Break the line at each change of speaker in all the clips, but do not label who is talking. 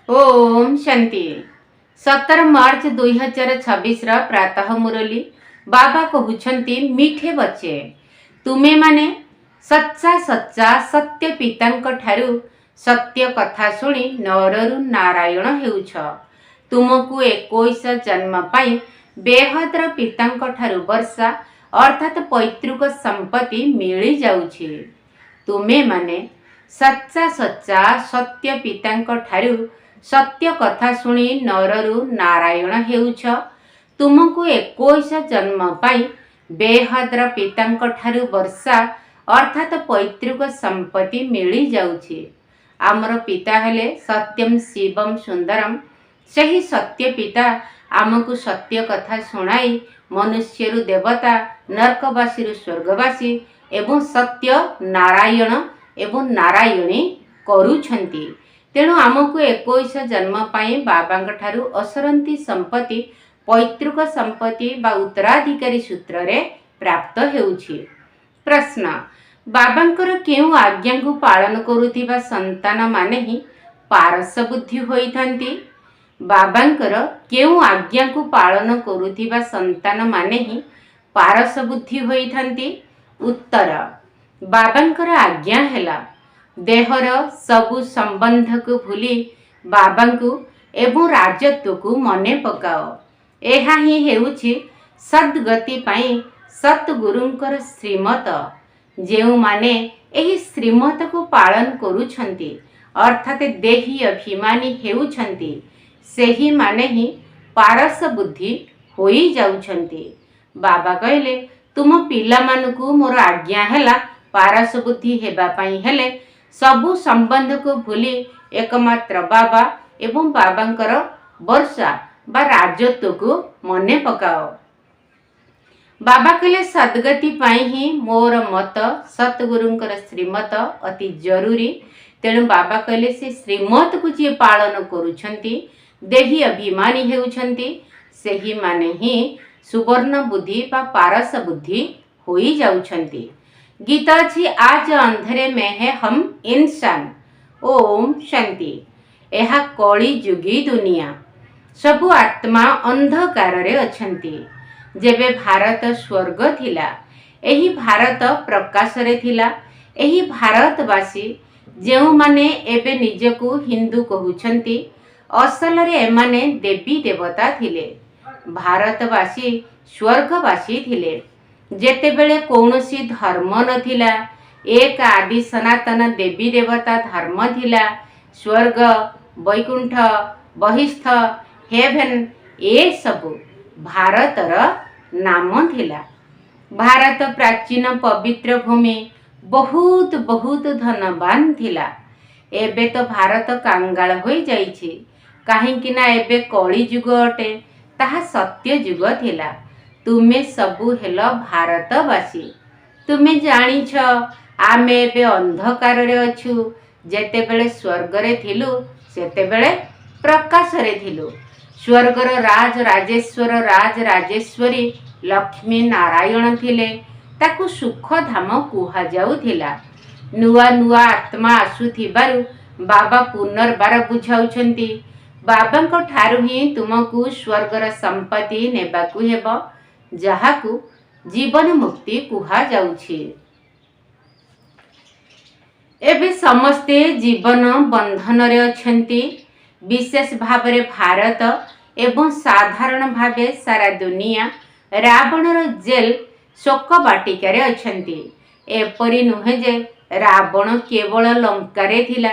ओम शांति 17 मार्च 2026 प्रातः मुरली बाबा कहउछंती मीठे बच्चे तुमे माने सच्चा सच्चा सत्य पितांक ठारू सत्य कथा शुणी नररु नारायण हेउछ। तुमको 21 जन्म पाई बेहद्र पितांक ठारू वर्षा अर्थात पैतृक संपत्ति मिली जाउछि। तुमे माने सच्चा सच्चा सत्य पितांक ठारू सत्य कथा शुणी नररु नारायण हेउछ। तुमको 21 जन्म पाई बेहद्र पितांक ठारू वर्षा अर्थात पैतृक संपत्ति मिली जाउछि। आमर पिता हेले सत्यम शिवम सुंदरम। सही सत्य पिता आमको सत्य कथा शुणाई मनुष्यरु देवता नरकवासी स्वर्गवासी एवं सत्य नारायण एवं नारायणी करूछंती। तेणु आमको 21 जन्म पाई बाबांक ठारू असरंती संपत्ति पैतृक संपत्ति बा उत्तराधिकारी सूत्र रे प्राप्त हेउछि। प्रश्न बाबांकर केउ आज्ञा को पालन करुथिबा संतान माने ही पारस बुद्धि होइथांती। बाबांकर केउ आज्ञा को पालन करुथिबा संतान माने ही पारस बुद्धि होइथांती। उत्तर बाबांकर आज्ञा हेला देहर सबु संबंध को भूली बाबा को एवं राजत्व को मने पकाओ। एहा ही हेउछि सद्गति पाई सतगुरुंकर श्रीमत। जेउ माने एही श्रीमत को पालन करूछंती अर्थात देही अभिमानी हेउछंती सेही माने ही पारस बुद्धि होई जाउछंती। बाबा कहले तुम पिला मानकु मोर आज्ञा हेला पारस बुद्धि हेबा पाई हेले सबु संबंध को भूली एकमात्र बाबा एवं बाबांकर वर्षा बा राजत्व को मने पकाओ। बाबा कहले सद्गति पाई ही मोर मत सतगुरुंकर श्रीमत अति जरूरी। तेणु बाबा कहले से श्रीमत को जी पालन करूछंती देही अभिमानी हेउछंती सेही माने ही सुवर्ण बुद्धि बा पारस बुद्धि होई जाउछंती। गीता छी आज अंधेरे में है हम इंसान। ओम शांति। यह कली जुगी दुनिया सबु आत्मा अंधकार रे अछंती। जेबे भारत स्वर्ग थिला एही भारत प्रकाश रे थिला। एही भारतवासी जेउ माने एबे निजको हिंदू कहउछंती असल रे एमाने देवी देवता थिले। भारतवासी स्वर्गवासी थिले। जेतेबेले कौनसी धर्म नथिला एक आदि सनातन देवी देवता धर्म थिला। स्वर्ग वैकुंठ बहिस्थ हेभेन ए सबु भारतर नाम थिला। भारत प्राचीन पवित्र भूमि बहुत बहुत धनवान थिला। एबे तो भारत कांगाल होई जाइछि काहेकि ना एबे कली जुग अटे ताहा सत्य जुग थिला। तुमे सबु हेलो भारतवासी। तुमे जानिछ आमे एबे अंधकार रे अछु। जेतेबेले स्वर्ग रे थिलु सेतेबेले प्रकाश रे थिलु। स्वर्गर राज राजेश्वर राज राजेश्वरी लक्ष्मी नारायण थिले। ताकु सुख धाम कुहा जाउथिला। नुआ नुआ आत्मा आसुथिबारु बाबा पुनर्बार बुझाउछंती बाबांको ठारू ही तुमको स्वर्गर संपत्ति नेबाकु हेबो जहाकु जीवन मुक्ति कुहा जाउछि। एबे समस्ते जीवन बंधन रे अछंती। विशेष भावरे भारत एवं साधारण भावे सारा दुनिया रावणर जेल शोक बाटिका रे अछंती। एपरि नुहे जे रावण केवल लंका रे थिला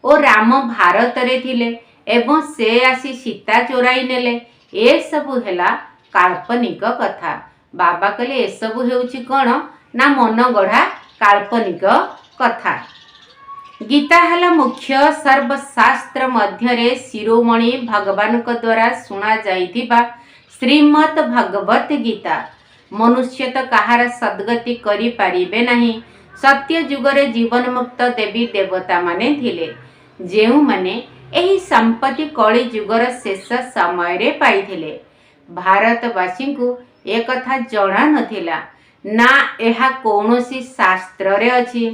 और राम भारत रे थिले एवं से आसी सीता चोराई नेले। ए सबु हेला काल्पनिक कथा। बाबा कहले ए सबु हेउछि कोन ना मन गढ़ा काल्पनिक कथा। गीता हेला मुख्य सर्वशास्त्र मध्य रे शिरोमणि भगवान को द्वारा सुना जाइथिबा श्रीमद् भगवत गीता। मनुष्य तो कहार सद्गति करि पारिबे नाही। सत्य जुगरे जीवन मुक्त देवी देवता माने थिले जेउ माने एही संपत्ति कली जुगर शेष समय रे पाइथिले। भारतवासी को एक कथा जणा नथिला ना एहा कौनसी शास्त्र रे अछि।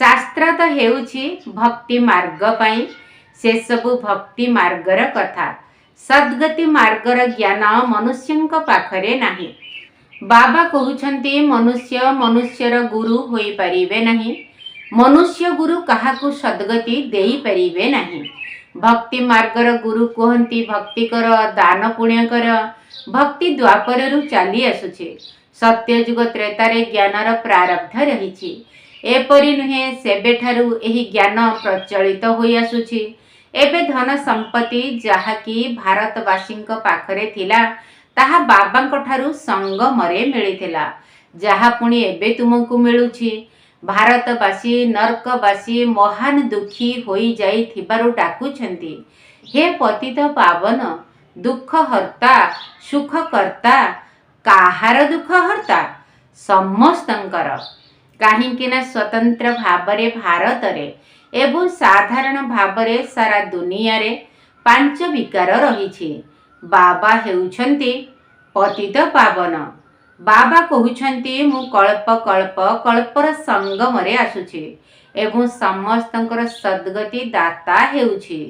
शास्त्र तो हेउछि भक्ति मार्ग पाई से सबु भक्ति मार्गर कथा। सद्गति मार्गर ज्ञान मनुष्यंक पाखरे नाही। बाबा कहउछंती मनुष्य मनुष्यर गुरु होई परिबे नहीं। मनुष्य गुरु काहाकू सद्गति देई परिबे नहीं। भक्ति मार्गर गुरु कहती भक्ति कर दान पुण्य कर। भक्ति द्वापररु चाली आसुछि। सत्ययुग त्रेतारे ज्ञानर प्रारब्ध रहिछि। एपरि नुहे सेबेठारु एही ज्ञान प्रचलित होई आसुछि। एबे धन संपत्ति जहाँकि भारतवासींक पाखरे थिला ताहा बाबांक ठारु संगमरे मिलिथिला। जहा पुणी एबे तुमको मिलुछि। भारतवासी नरकवासी महान दुखी होई जाई थिबारु डाकुछंती, हे पतित पावन दुख हर्ता सुख कर्ता। काहार दुख हर्ता? समस्तंकर। काहींकिना स्वतंत्र भावरे भारतरे एवं साधारण भावरे सारा दुनिया रे पांच विकार रहिछि। बाबा हेउछंती पतित पावन। बाबा कहउछंती मु कल्प कल्प कल्पर संगमरे आसुछि एवं समस्तंकर सद्गति दाता हेउछि।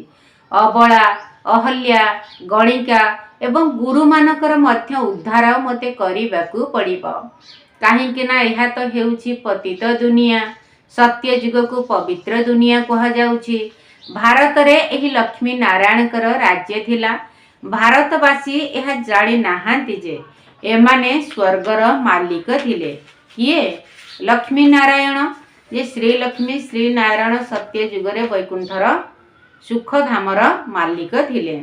अबला अहल्या गणिका एवं गुरु मानकर मध्य उद्धार मते करिबाकू पड़िबो। काहींकिना एहा तो हेउछि पतित दुनिया। सत्य युग को पवित्र दुनिया कहा जाउछि। भारत रे एही लक्ष्मी नारायणकर राज्य थिला। भारतवासी एहा जानि नाहांती जे एमाने स्वर्गर मालिक थिले। किए? लक्ष्मी नारायण। जे श्री लक्ष्मी श्री नारायण सत्य युगरे वैकुंठर सुख धामर मालिक थिले।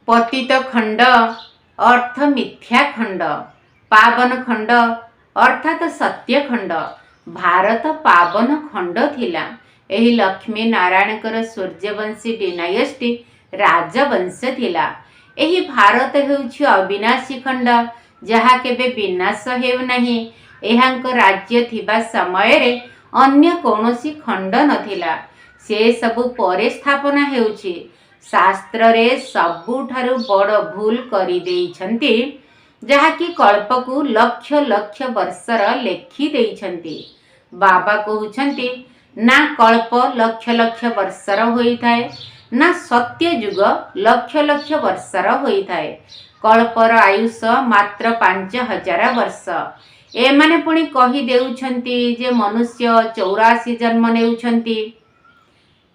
पतित खंड अर्थ मिथ्या खंड, पावन खंड अर्थात सत्य खंड। भारत पावन खंड थिला। एही लक्ष्मी नारायणकर सूर्यवंशी डिनायस्टी राजवंश थिला। एही भारत हेउछि अविनाशी खंड, जहा केबे विनाश हेउ नाही। एहांक राज्य थिबा समय रे अन्य कौनसी खंड नथिला। से सबु परे स्थापना हेउछि। शास्त्र रे सबुठारु बड़ भूल करि देइछंती, जहा कि कल्पकू लक्ष लक्ष वर्षर लेखि देइछंती। बाबा कहउछंती ना कल्प लक्ष लक्ष वर्षर होई थाए, ना सत्य युग लक्ष लक्ष वर्षर होई थाए। कल्पर आयुष मात्र 5000 वर्ष। एमाने पुणी कहि देउछंती जे मनुष्य 84 जन्म नेउछंती,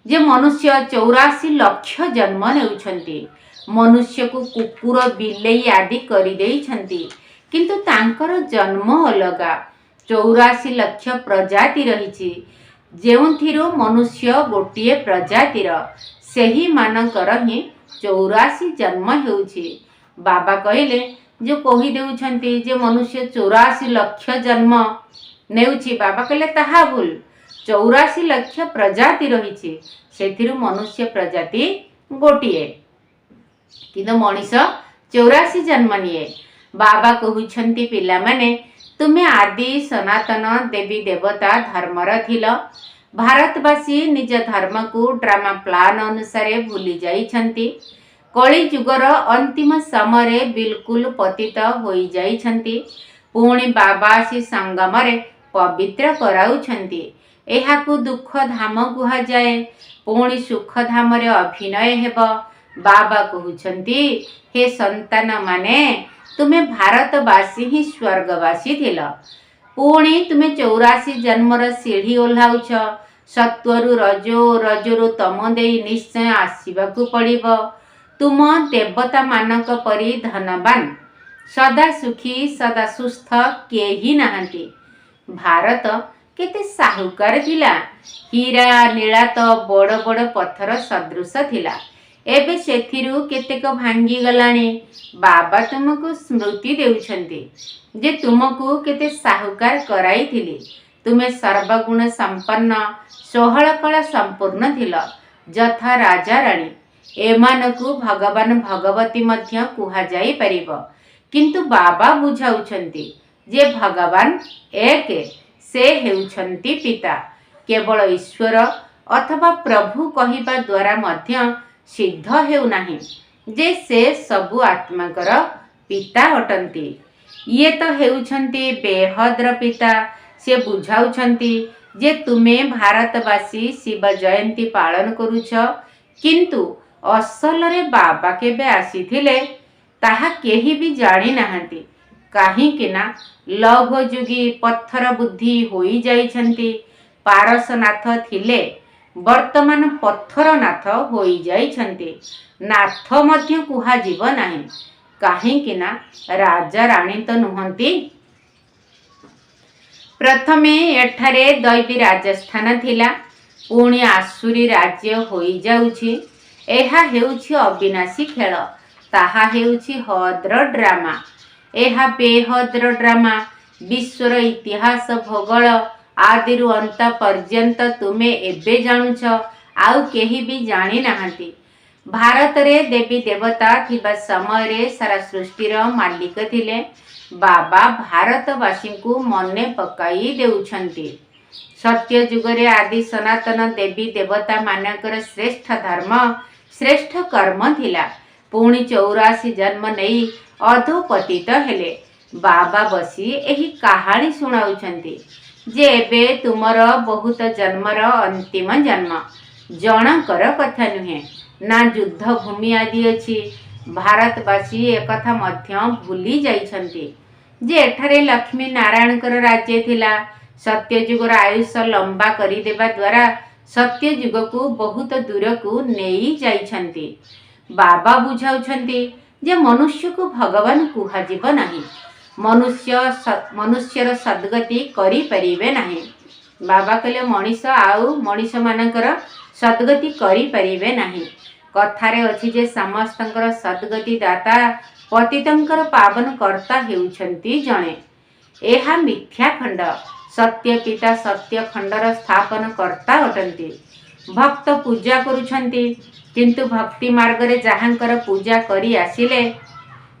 जे मनुष्य 84 लक्ष जन्म नेउछंती। मनुष्य को कुकुर बिलेई आदि करि देइछंती, किंतु तांकर जन्म अलगा। 84 लक्ष प्रजाति रहिछि, जेउथिरो मनुष्य गोटिए प्रजातिर। सेही मानकर ही 84 जन्म हेउछि। बाबा कहिले जो कहि देउछंती जे मनुष्य 84 लक्ष जन्म नेउछि। बाबा कहिले ताहा भूल। 84 लक्ष प्रजाति रहिछि, सेथिरु मनुष्य प्रजाति गोटिए, किंतु मनीष 84 जन्म निये। बाबा कहउछंती पिला माने तुमे आदि सनातन देवी देवता धर्मर थिल। भारतवासी निज धर्म को ड्रामा प्लान अनुसार भूली जाइछंती। कली युगर अंतिम समय बिल्कुल पतित होई जाइछंती। पुणी बाबा आसी संगमरे पवित्र कराउछंती। एहाकू दुख धाम कुहा जाए। पुणी सुख धाम रे अभिनय हेब। बाबा कहउछंती हे संतान माने तुमे भारतवासी ही स्वर्गवासी थिल। पुणी तुमे 84 जन्मर सीढ़ी ओह्लाउछ। सत्वरु रजो रजोरु तम देई निश्चय आसीबाकू पड़िबो। तुम देवता मानक परी धनवान सदा सुखी सदा सुस्थ केही नाहंती। भारत केते साहुकार थिला। हीरा नीला तो बड़ बड़ पत्थर सदृश थिला। एबे सेथिरु केतेक भांगी गलाणी। बाबा तुमको स्मृति देउछंती जे तुमको केते साहुकार कराई थिली। तुमे सर्वगुण संपन्न 16 कला संपूर्ण थिल, जथा राजा राणी। एमानकू भगवान भगवती मध्य कुहा जाई परिबो। किंतु बाबा बुझाउछंती जे भगवान एक, से हेउछंती पिता। केवल ईश्वर अथवा प्रभु कहिबा द्वारा मध्य सिद्ध हेउ नाही जे से सबु आत्माकर पिता अटंती। ये तो हेउछंती बेहद्र पिता। से बुझाउछंती जे तुमे भारतवासी शिव जयंती पालन करुछ, किंतु असल रे बाबा केबे आसीथिले ताहा केही भी जानी नाहंती। काहींकि ना लौह जुगी पत्थर बुद्धि होई जाइछंती। पारसनाथ थिले वर्तमान पत्थर नाथ होई जाइछंती। नाथ मध्य कुहा जीव नाही, काहींकि ना राजा राणी तो नुहंती। प्रथमे एठारे दैवी राजस्थान थिला, पुणी आसुरी राज्य होई जाउछि। एहा हेउछि अविनाशी खेल, ताहा हेउछि हद्र ड्रामा। एहा बेहद्र ड्रामा विश्वर इतिहास भूगोल आदिरु अंत पर्यंत तुमे एबे जानुछ, आउ केही भी जानी नाहंती। भारत रे देवी देवता थिबा समय रे सारा सृष्टिर मालिक थिले। बाबा भारतवासी को मने पकाई देउछंती। सत्य जुगरे आदि सनातन देवी देवता मानकर श्रेष्ठ धर्म श्रेष्ठ कर्म थिला। पुणी 84 जन्म नहीं अधोपतित हेले। बाबा बसी एही कहानी सुनाउछंती जे एबे तुमर बहुत जन्मर अंतिम जन्म। जनकर कथा नुहे ना युद्ध भूमि आदि अछि। भारतवासी एकथा मध्य भूली जाइछंती जे एठारे लक्ष्मी नारायणकर राज्य थिला। सत्य जुगर आयुष लंबा करी देबा द्वारा सत्य जुग को बहुत दूर को नेई जाइछंती। बाबा बुझाउछंती जे मनुष्य को भगवान कुहाजिब नाही। मनुष्यर सद्गति करि परिबे नाही। बाबा कहले मनीष आउ मनीष मानकर सद्गति करि परिबे नाही। कथारे अछि जे समस्तंकर सद्गति दाता पतितंकर पावन कर्ता हेउछंती जणे। एहा मिथ्या खंड। सत्य पिता सत्य खंडर स्थापन कर्ता अटंती। भक्त पूजा करुछंती, किंतु भक्ति मार्ग रे जहांकर पूजा करी आसिले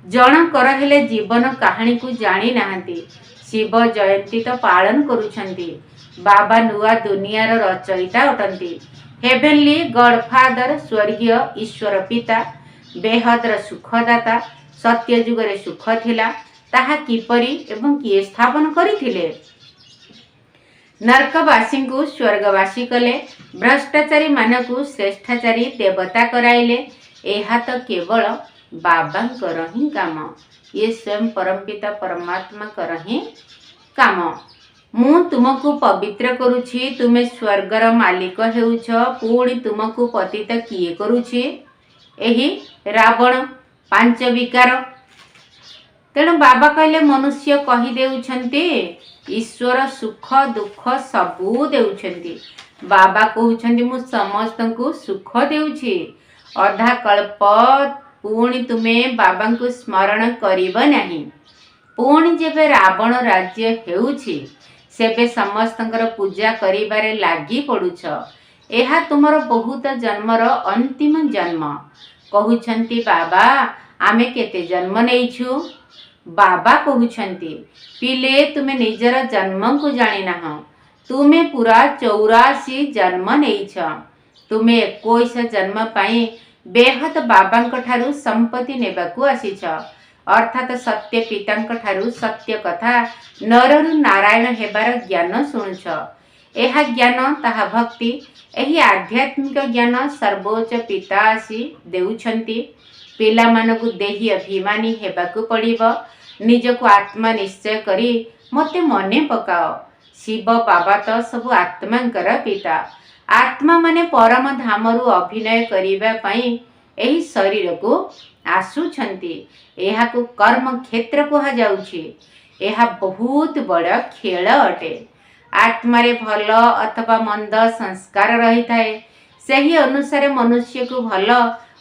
जनकर हेले जीवन कहानी को जानी नाहंती। शिव जयंती तो पालन करुछंती। बाबा नुआ दुनियार रचयिता अटंती। हेभेनली गॉडफादर स्वर्गीय ईश्वर पिता बेहद्र सुखदाता। सत्य जुगरे सुख थिला, ताहा किपरि एवं किए स्थापन करिथिले। नरकवासी को स्वर्गवासी कले, भ्रष्टाचारी मानकु श्रेष्ठाचारी देवता कराइले। एहा तो केवल बाबांकर ही काम। ये स्वयं परमपिता परमात्मा कर ही काम। मु तुमको पवित्र करुछि, तुमे स्वर्गर मालिक हेउछ। पुणी तुमको पतित किए करुछि? एही रावण पांच विकार। तेणु बाबा कहले मनुष्य कही देउछंती ईश्वर सुख दुख सबू देउछंती। बाबा कहउछंती मु समस्त को सुख देउछि। अधा कल्प पुणी तुमे बाबा को स्मरण करिब नाही। पुणी जेबे रावण राज्य हेउछि सेबे समस्तंकर पूजा करिबारे लागि पडुछ। एहा तुमर बहुत जन्मर अंतिम जन्म। कहउछंती बाबा आमे केते जन्म नेइछु? बाबा कहउछंती पिले तुमे निजर जन्म को जानि नाह। तुमे पूरा 84 जन्म नेइछ। तुमे 21 जन्म पाई बेहद बाबांक ठारू संपत्ति नेबाकू आसीछ। अर्थात सत्य पितांक ठारू सत्य कथा नररु नारायण हेबार ज्ञान शुणुछ। एहा ज्ञान ताहा भक्ति। एही आध्यात्मिक ज्ञान सर्वोच्च पिता आसी देउछंती। पिला मानकु देही अभिमानी हेबाकू पड़िबो। निजको आत्मा निश्चय करी मते मने पकाओ। शिव बाबा तो सब आत्मांकर पिता। आत्मा माने परम धामरु अभिनय करिबा पई एही शरीर को आसुछंती। एहा को कर्म क्षेत्र कहा जाउछि। एहा बहुत बड़ खेल अटे। आत्मा रे भल अथवा मंद संस्कार रही थाए। सही अनुसार मनुष्य को भल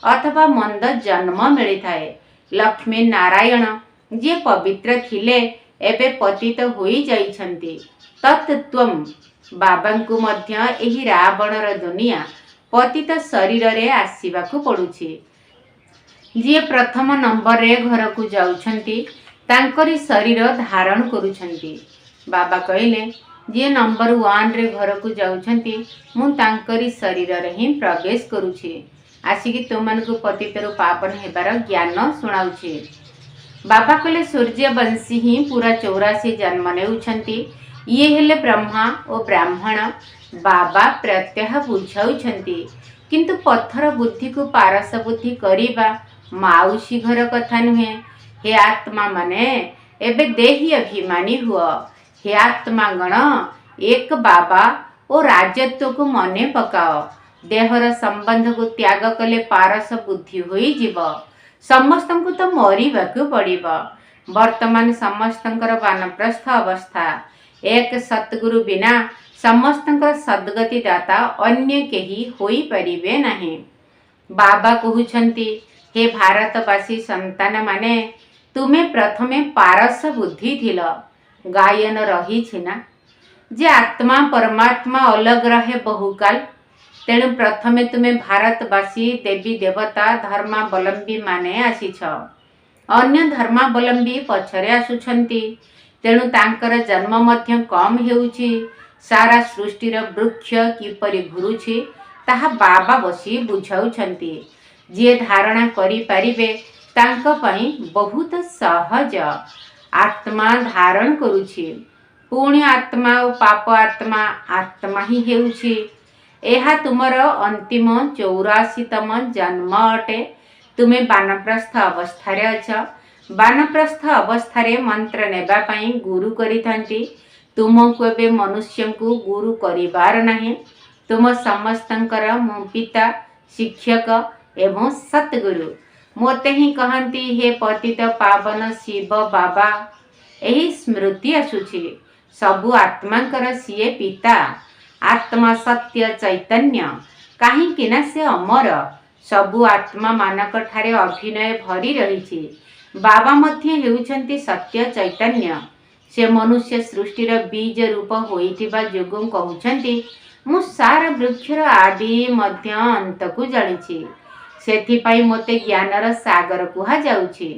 अथवा मंद जन्म मिली थाए। लक्ष्मी नारायण जे पवित्र थिले एबे पतित होई जाइछंती। तत्त्वम बाबांकु मध्य एही रावणर दुनिया पतित शरीर रे आसीबाकू पडुछि। जे प्रथम नंबर रे घर को जाउछंती तांकरी शरीर धारण करुछंती। बाबा कहले जे नंबर 1 रे घर को जाउछंती मु तांकरी शरीर रे ही प्रवेश करुछि। आसिकी तुमनको पतितरु पावन हेबार ज्ञान सुनाउछि। बाबा कहले सूर्यवंशी ही पूरा 84 जन्म नेउछंती। ये हेले ब्रह्मा और ब्राह्मण। बाबा प्रत्यह बुझाउछंती किंतु पत्थर बुद्धि को पारस बुद्धि करिबा माउसी घर कथा नुहे। हे आत्मा माने एबे देही अभिमानी हुआ। हे आत्मा गण एक बाबा और राजत्व को मने पकाओ। देहर संबंध को त्याग कले पारस बुद्धि होई जीव। समस्त को तो मरिबाकु पड़िबो। वर्तमान समस्तंकर वानप्रस्थ अवस्था। एक सतगुरु बिना समस्तंकर सद्गति दाता अन्य केही होई परिबे नाही। बाबा कहउछंती हे भारतवासी संतान माने तुमे प्रथमे पारस बुद्धि थिल। गायन रही छिना जे आत्मा परमात्मा अलग रहे बहुकाल। तेणु प्रथमे तुमे भारतवासी देवी देवता धर्मावलंबी माने आसीछ। अन्य धर्मावलंबी पछरे आसुछंती। तेणु तांकर जन्म मध्य कम हेउछि। सारा सृष्टिर वृक्ष किपरि घुरुछि ताहा बाबा बसी बुझाउछंती। जे धारणा करि पारिबे तांक पई बहुत सहज। आत्मा धारण करुछि पुणी आत्मा और पाप आत्मा आत्मा ही हेउछि। एहा तुमर अंतिम 84तम जन्म अटे। तुमे बानप्रस्थ अवस्थारे अछ। बानप्रस्थ अवस्थारे मंत्र नेबा पई गुरु करिथांती। तुमको एबे मनुष्य को गुरु करिबार नाही। तुम समस्तंकर मो पिता शिक्षक एवं सतगुरु। मोते ही कहंती हे पतित पावन शिव बाबा। एही स्मृति आसुछि सबु आत्मांकर सिए पिता। आत्मा सत्य चैतन्य काहींकि ना से अमर। सबु आत्मा मानक ठारे अभिनय भरी रहिछि। बाबा मध्य हेउछंती सत्य चैतन्य। से मनुष्य सृष्टिर बीज रूप होइथिबा जोगु कहउछंती मु सारा वृक्षर आदि मध्य अंत को जानिछि। सेथिपाई मोते ज्ञानर सागर कुहा जाउछि।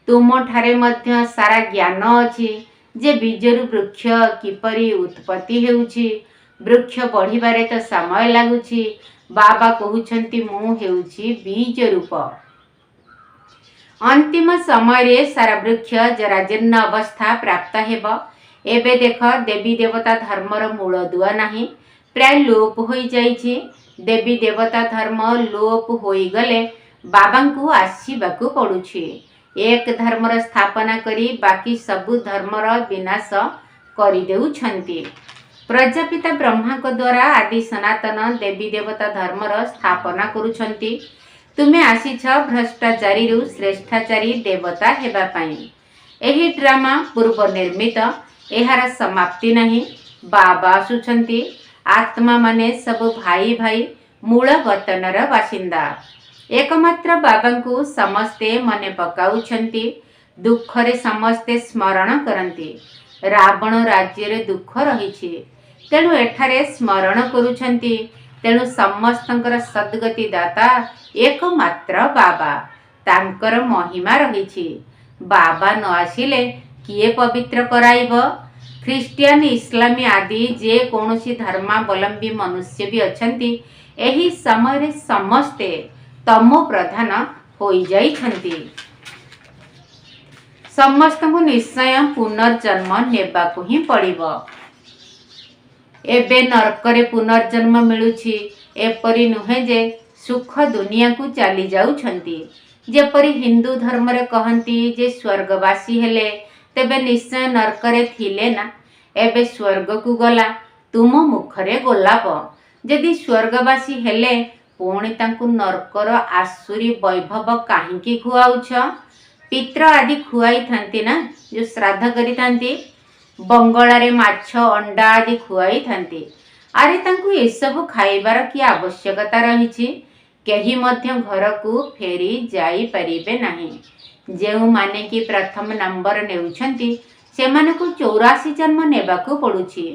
तुम ठारे मध्य सारा ज्ञान अछि जे बीजरु वृक्ष किपरि उत्पत्ति हेउछि। वृक्ष बढ़िबारे तो समय लागुछि। बाबा कहउछंती मु हेउछि बीज रूप। अंतिम समय रे सारा वृक्ष जराजीर्ण अवस्था प्राप्त हेब। एबे देख देवी देवता धर्मर मूल दुआ नाही प्राय लोप होई जाइछि। देवी देवता धर्म लोप होई गले बाबा को आसीबाकू पड़ुछि। एक धर्मर स्थापना करी बाकी सबु धर्मर विनाश करि देउछंती। प्रजापिता ब्रह्मा को द्वारा आदि सनातन देवी देवता धर्मर स्थापना करुछंती। तुमे आसीछ भ्रष्टाचारी रु श्रेष्ठाचारी देवता हेबा पाई। एही ड्रामा पूर्व निर्मित। एहार समाप्ति नहीं। बाबा आसुछंती। आत्मा माने सब भाई भाई मूल वतनर बासिंदा। एकमात्र बाबा को समस्ते मने पकाउछंती। दुखरे समस्ते स्मरण करंती। रावण राज्य रे दुख रहिछि तेणु एठारे स्मरण करुछंती। तेणु समस्तंकर सद्गति दाता एकमात्र बाबा। तांकर महिमा रहिछि। बाबा न आसिले किए पवित्र कराइब। ख्रिस्टियान इस्लामी आदि जे कौनसी धर्मावलंबी मनुष्य भी अछंती एही समय रे समस्ते तमो प्रधान होई जाइछंती। समस्त को निश्चय पुनर्जन्म नेबाकू ही पड़िबो। एबे नरकरे पुनर्जन्म मिलुछि एपरि नुहे जे सुख दुनिया को चली जाउछंती। जेपरि हिंदू धर्म रे कहंती जे स्वर्गवासी हेले तेबे निश्चय नरकरे थिले ना। एबे स्वर्ग को गला तुम मुखरे गोलाप। यदि स्वर्गवासी हेले पुणी तांकु नरकर आसुरी वैभव काहींकी खुआउछ। पित्र आदि खुआई थांती ना जो श्राद्ध करी थांती। बंगलारे माछ अंडा आदि खुआई थांती। अरे तांकु ए सब खाइबार की आवश्यकता रहिछि। केही मध्य घर को फेरी जाई परिबे नाही। जेउ माने की प्रथम नंबर नेउछंती सेमाने को 84 जन्म नेबाकू पड़ुछि।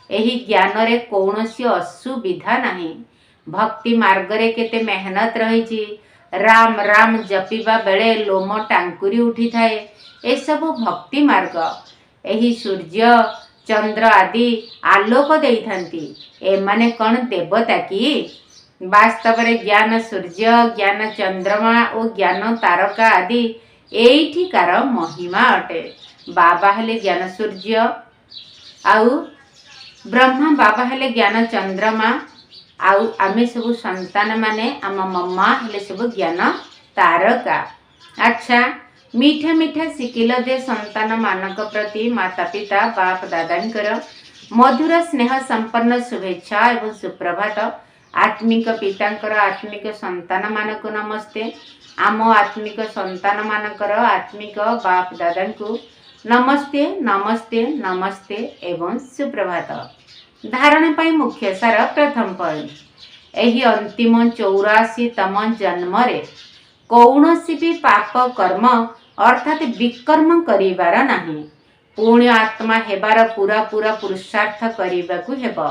एही ज्ञान रे कौनसी असुविधा नाही। भक्ति मार्ग रे केते मेहनत रहिछि। राम राम जपिबा बेले लोम टांकुरी उठी थाए। ए सब भक्ति मार्ग। एही सूर्य चंद्र आदि आलोक देइथांती। एमाने कौन देवता की? वास्तव रे ज्ञान सूर्य ज्ञान चंद्रमा और ज्ञान तारका आदि एइठिकार महिमा अटे। बाबा हेले ज्ञान सूर्य आउ ब्रह्मा बाबा हेले ज्ञान चंद्रमा आउ आमे सब संतान माने आम मम्मा हेले सब ज्ञान तारका। अच्छा मीठा मीठा शिकिल दे संतान मानक प्रति माता पिता बाप दादांकर मधुर स्नेह संपन्न शुभेच्छा एवं सुप्रभात। आत्मिक पितांकर आत्मिक संतान मानक नमस्ते। आम आत्मिक संतान मानकर आत्मिक बाप दादा को नमस्ते नमस्ते नमस्ते एवं सुप्रभात। धारण पाई मुख्य सार प्रथम पॉइंट एही अंतिम 84तम जन्म रे कौनसी भी पाप कर्म अर्थात विकर्म करिवार नाही। पुण्य आत्मा हेबार पूरा पूरा पुरुषार्थ करिबाकु हेबो।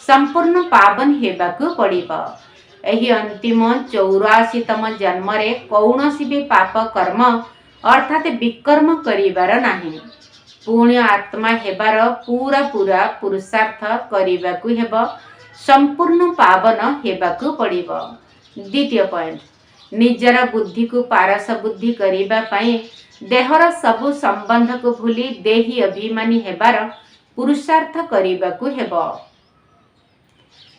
संपूर्ण पावन हेबाकु पड़िबो। एही अंतिम 84तम जन्म रे कौनसी भी पाप कर्म अर्थात विकर्म करिवार नाही। पुण्य आत्मा हेबार पूरा पूरा पुरुषार्थ करिबाकु हेबो। संपूर्ण पावन हेबाकु पड़िबो। द्वितीय पॉइंट निजर बुद्धि को पारस बुद्धि करिबा पई देहर सबु संबंध को भूली देही अभिमानी हेबार पुरुषार्थ करिबाकु हेबो।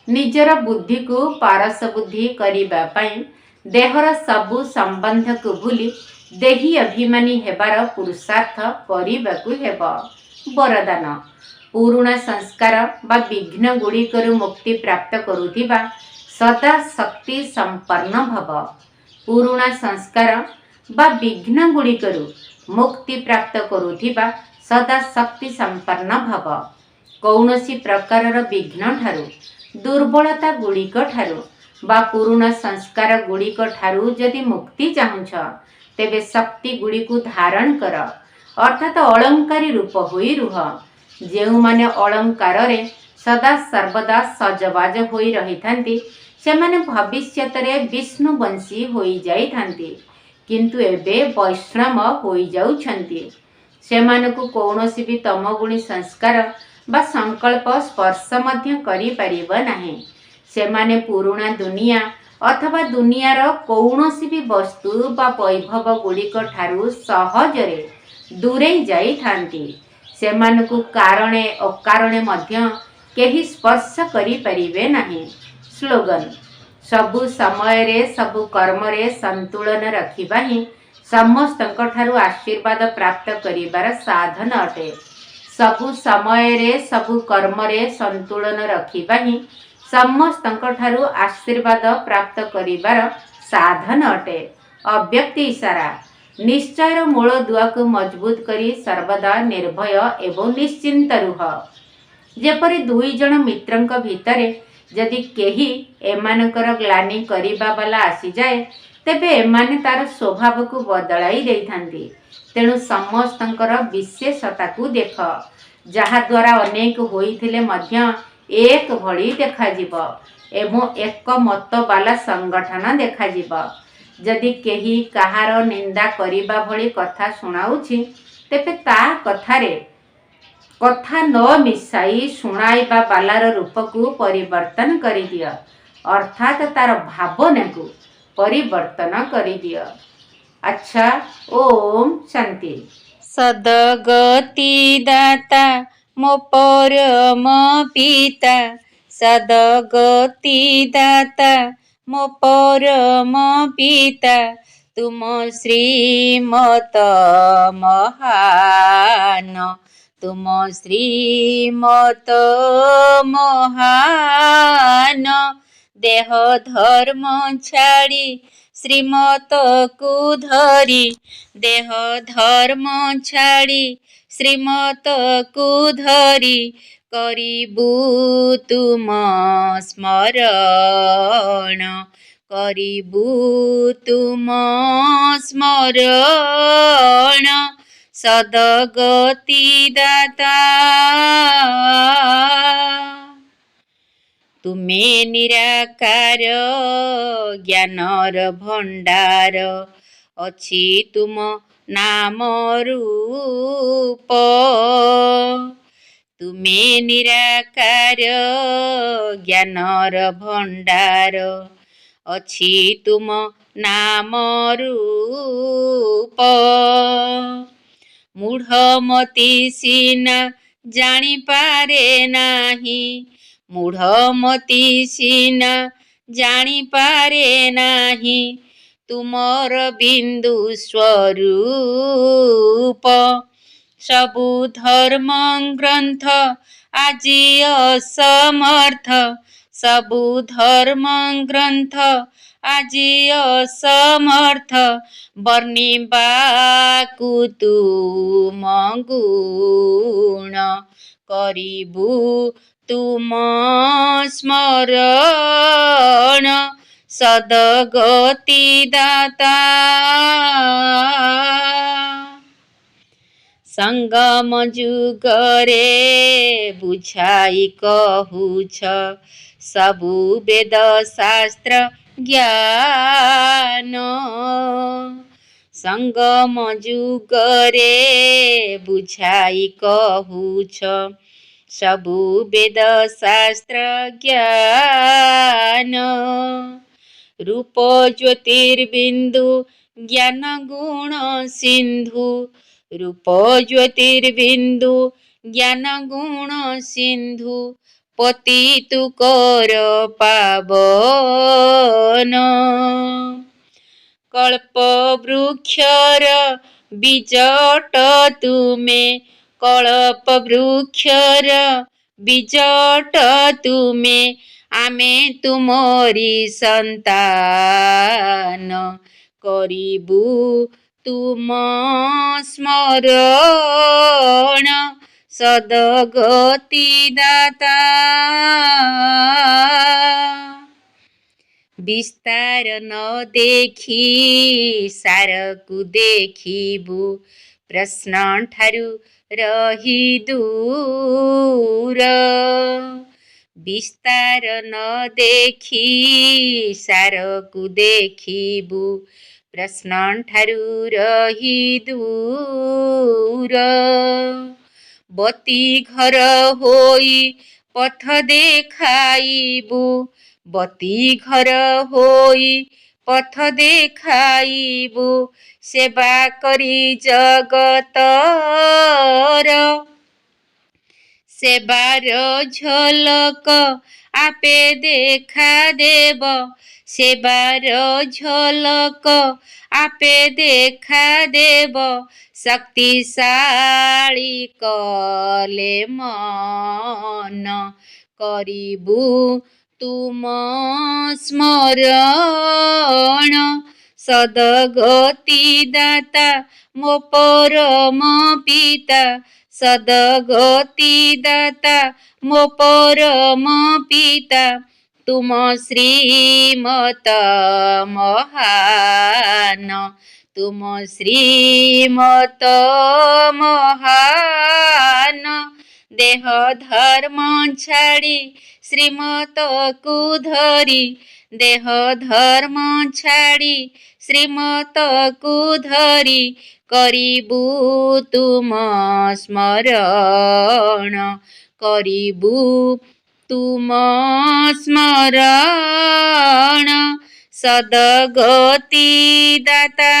निजर बुद्धि को पारस बुद्धि करिबा पई देहर सबु संबंध को भूली देही अभिमानी हेबार पुरुषार्थ करिबाकु हेबो। वरदान पुरुणा संस्कार बा विघ्न गुड़िकर मुक्ति प्राप्त करुथिबा सदा शक्ति संपन्न भव। पुरुणा संस्कार बा विघ्न गुड़िकर मुक्ति प्राप्त करुथिबा सदा शक्ति संपन्न भव। कौनसी प्रकारर विघ्न ठारू दुर्बलता गुड़िक ठारू बा पुरुणा संस्कार गुड़िक ठारू जदि मुक्ति चाहुछ तेबे शक्ति गुड़िकु धारण कर अर्थात अलंकारी रूप होई रुह। जेउ माने अलंकार रे सदा सर्वदा सजबाज होई रही थांती सेमाने भविष्यत रे विष्णुवंशी होई जाई थांती किंतु एबे वैष्णव होई जाउछंती। सेमानकु कौनसी भी तमगुणी संस्कार बा संकल्प स्पर्श मध्य करि परिबो नाही। सेमाने पुरुणा दुनिया अथवा दुनियार कौनसी भी वस्तु बा वैभव गुड़िक ठारू सहजरे दूरे जाई थांती। सेमानकु कारणे अकारणे मध्य केही स्पर्श करि परिबे नाही। स्लोगन सबु समय रे सबु कर्म रे संतुलन रखिबा ही समस्तक ठारू आशीर्वाद प्राप्त करिबार साधन अटे। सबु समय रे सबु कर्म रे संतुलन रखिबा ही समस्तक ठारू आशीर्वाद प्राप्त करिबार साधन अटे। अव्यक्ति इशारा निश्चय मूल दुआ को मजबूत करी सर्वदा निर्भय एवं निश्चिंत रुह। जेपरि दुई जन मित्रंक भितरे जदि केही एमानकर ग्लानि करिबा वाला आसी जाए तेबे एमाने तार स्वभाव को बदलाई देइथांती। तेणु समस्तंकर विशेषता को देख जहा द्वारा अनेक होइथिले मध्य एक भली देखाजिब एवं एक मत वाला संगठन देखाजिब। जदि केही कहार निंदा करिबा भली कथा सुनाउछि तेबे ता कथारे कथा न मिसाई सुनाइबा बालार रूप को परिवर्तन करि दियो अर्थात तार भावना को परिवर्तन करि दियो। अच्छा ओम शांति।
सदगति दाता मो परम पिता सदगति दाता मो परम पिता तुम श्रीमत महान तुम श्रीमत महान देह धर्म छाड़ी श्रीमत को धरी देह धर्म छाड़ी श्रीमत को धरी करिबु तुम स्मरण करिबु तुम स्मरण सदगति दाता तुमे निराकार ज्ञानर भंडार अछि तुम नाम रूप तुमे निराकार ज्ञानर भंडार अछि तुम नाम रूप मूढ़ मति सीना ଜାଣିପାରେ ନାହିଁ। ମୂଢ଼ମତି ସିନା ଜାଣିପାରେ ନାହିଁ ତୁମର ବିନ୍ଦୁ ସ୍ୱରୂପ। ସବୁ ଧର୍ମ ଗ୍ରନ୍ଥ ଆଜି ଅସମର୍ଥ, ସବୁ ଧର୍ମ ଗ୍ରନ୍ଥ ଆଜି ଅସମର୍ଥ ବର୍ଣ୍ଣିବାକୁ ତୁମ ଗୁଣ। କରିବୁ ତୁମ ସ୍ମରଣ ସଦଗତି ଦାତା। ସଙ୍ଗମ ଯୁଗରେ ବୁଝାଇ କହୁଛ ସବୁ ବେଦ ଶାସ୍ତ୍ର ଜ୍ଞାନ। ସଙ୍ଗମ ଯୁଗରେ ବୁଝାଇ କହୁଛ ସବୁ ବେଦ ଶାସ୍ତ୍ର ଜ୍ଞାନ। ରୂପ ଜ୍ୟୋତିର୍ବିନ୍ଦୁ ଜ୍ଞାନ ଗୁଣ ସିନ୍ଧୁ, ରୂପ ଜ୍ୟୋତିର୍ବିନ୍ଦୁ ଜ୍ଞାନ ଗୁଣ ସିନ୍ଧୁ ପତିତୁ କର ପାବନ। କଳ୍ପ ବୃକ୍ଷର ବୀଜଟ ତୁମେ, କଳ୍ପ ବୃକ୍ଷର ବୀଜଟ ତୁମେ, ଆମେ ତୁମରି ସନ୍ତାନ। କରିବୁ ତୁମ ସ୍ମରଣ ସଦଗତି ଦାତା। ବିସ୍ତାର ନ ଦେଖି ସାରକୁ ଦେଖିବୁ, ପ୍ରଶ୍ନ ଠାରୁ ରହି ଦୂର। ବିସ୍ତାର ନ ଦେଖି ସାରକୁ ଦେଖିବୁ, ପ୍ରଶ୍ନ ଠାରୁ ରହି ଦୂର। ବତୀ ଘର ହୋଇ ପଥ ଦେଖାଇବୁ, ବତୀ ଘର ହୋଇ ପଥ ଦେଖାଇବୁ, ସେବା କରି ଜଗତର। ସେବାର ଝଲକ ଆପେ ଦେଖା ଦେବ, ସେବାର ଝଲକ ଆପେ ଦେଖା ଦେବ, ଶକ୍ତିଶାଳୀ କଲେ ମନ। କରିବୁ ତୁମ ସ୍ମରଣ ସଦଗତି ଦାତା ମୋ ପରମ ପିତା, ସଦଗତି ଦାତା ମୋ ପରମ ପିତା। ତୁମ ଶ୍ରୀମତ ମହାନ, ତୁମ ଶ୍ରୀମତ ମହାନ। ଦେହ ଧର୍ମ ଛାଡ଼ି ଶ୍ରୀମତକୁ ଧରି, ଦେହ ଧର୍ମ ଛାଡ଼ି ଶ୍ରୀମତକୁ ଧରି, କରିବୁ ତୁମ ସ୍ମରଣ, କରିବୁ ତୁମ ସ୍ମରଣ ସଦଗତି ଦାତା।